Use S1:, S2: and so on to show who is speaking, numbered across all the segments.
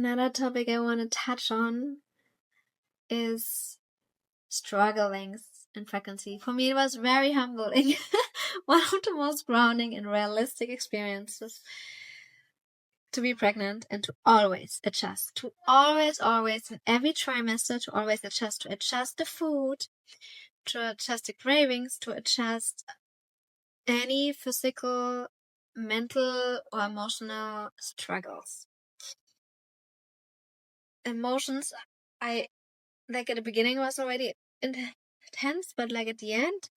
S1: another topic I want to touch on is strugglings in pregnancy. For me, it was very humbling. One of the most grounding and realistic experiences to be pregnant and to always adjust, to always in every trimester, to always adjust the food, to adjust the cravings, to adjust any physical, mental, or emotional struggles. Emotions, I like at the beginning was already intense, but like at the end,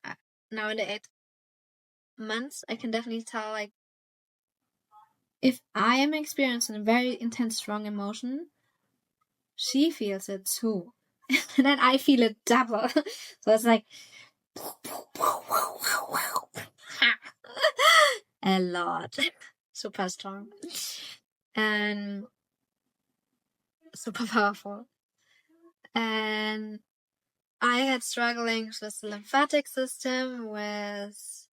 S1: now in the 8 months, I can definitely tell, like, if I am experiencing a very intense, strong emotion, she feels it too. And then I feel it double. So it's like a lot. Super strong. And super powerful. And I had struggling with the lymphatic system, with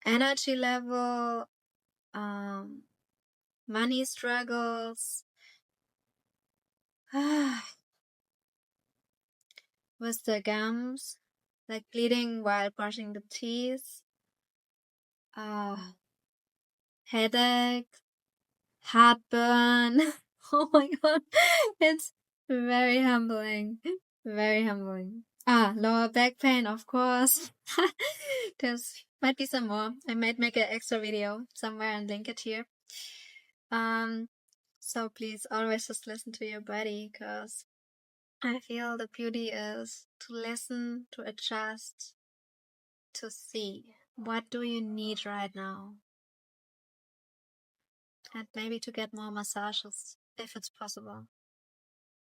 S1: energy level, money struggles, with the gums, like bleeding while brushing the teeth, headache, heartburn. Oh my god, it's very humbling. Very humbling. Lower back pain, of course. There's might be some more. I might make an extra video somewhere and link it here. So please always just listen to your body, because I feel the beauty is to listen, to adjust, to see what do you need right now. And maybe to get more massages if it's possible.